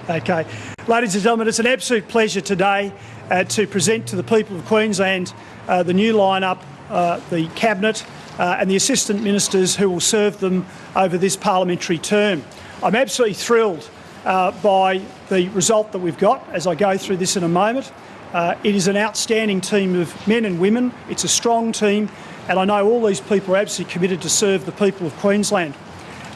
Okay. Ladies and gentlemen, it's an absolute pleasure today to present to the people of Queensland the new lineup, the Cabinet and the Assistant Ministers who will serve them over this parliamentary term. I'm absolutely thrilled by the result that we've got as I go through this in a moment. It is an outstanding team of men and women. It's a strong team, and I know all these people are absolutely committed to serve the people of Queensland.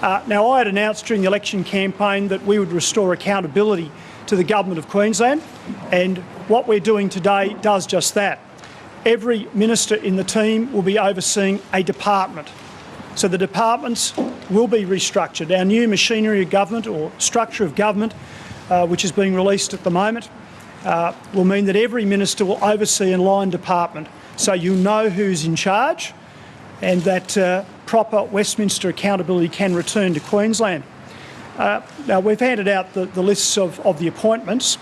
Now, I had announced during the election campaign that we would restore accountability to the Government of Queensland, and what we're doing today does just that. Every minister in the team will be overseeing a department. So the departments will be restructured. Our new machinery of government, or structure of government, which is being released at the moment, will mean that every minister will oversee a line department. So you know who's in charge, and that proper Westminster accountability can return to Queensland. Now, we've handed out the lists of the appointments,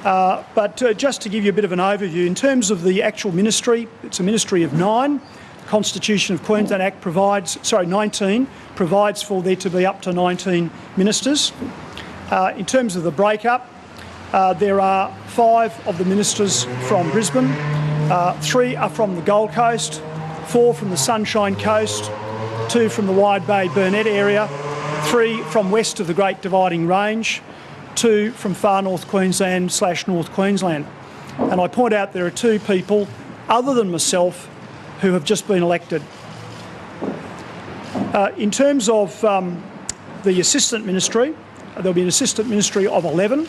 but just to give you a bit of an overview, in terms of the actual ministry, it's a ministry of 9. The Constitution of Queensland Act provides, 19, provides for there to be up to 19 ministers. In terms of the breakup, there are 5 of the ministers from Brisbane, 3 are from the Gold Coast, 4 from the Sunshine Coast, 2 from the Wide Bay Burnett area, 3 from west of the Great Dividing Range, 2 from far North Queensland / North Queensland. And I point out there are 2 people, other than myself, who have just been elected. In terms of the Assistant Ministry, there'll be an Assistant Ministry of 11.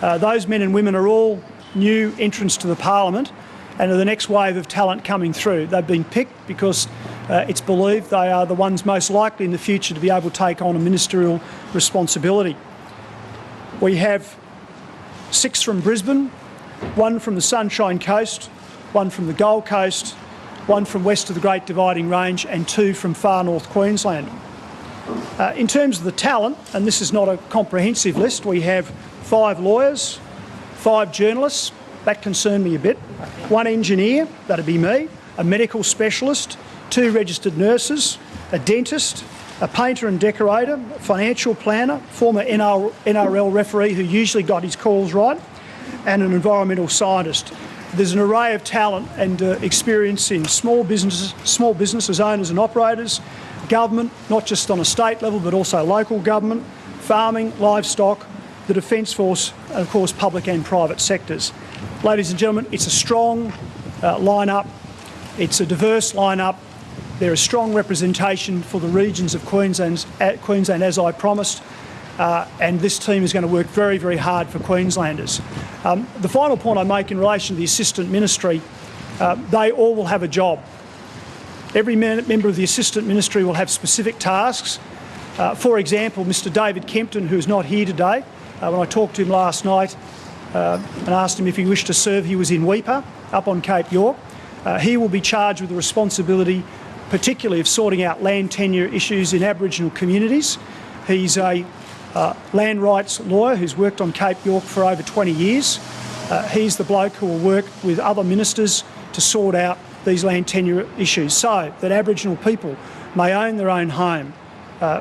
Those men and women are all new entrants to the Parliament and are the next wave of talent coming through. They've been picked because it's believed they are the ones most likely in the future to be able to take on a ministerial responsibility. We have 6 from Brisbane, 1 from the Sunshine Coast, 1 from the Gold Coast, 1 from west of the Great Dividing Range, and 2 from far North Queensland. In terms of the talent, and this is not a comprehensive list, we have 5 lawyers, 5 journalists, that concerned me a bit, 1 engineer, that'd be me, a medical specialist, 2 registered nurses, a dentist, a painter and decorator, a financial planner, former NRL referee who usually got his calls right, and an environmental scientist. There's an array of talent and experience in small businesses, owners and operators, government, not just on a state level but also local government, farming, livestock, the Defence Force, and of course public and private sectors. Ladies and gentlemen, it's a strong lineup, it's a diverse lineup, there is strong representation for the regions of Queensland as I promised, and this team is going to work very, very hard for Queenslanders. The final point I make in relation to the Assistant Ministry, they all will have a job. Every member of the Assistant Ministry will have specific tasks. For example, Mr David Kempton, who is not here today, when I talked to him last night and asked him if he wished to serve, he was in Weipa, up on Cape York. He will be charged with the responsibility particularly of sorting out land tenure issues in Aboriginal communities. He's a land rights lawyer who's worked on Cape York for over 20 years. He's the bloke who will work with other ministers to sort out these land tenure issues so that Aboriginal people may own their own home,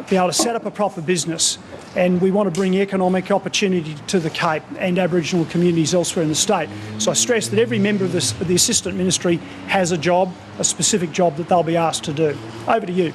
be able to set up a proper business, and we want to bring economic opportunity to the Cape and Aboriginal communities elsewhere in the state. So I stress that every member of the Assistant Ministry has a job, a specific job that they'll be asked to do. Over to you.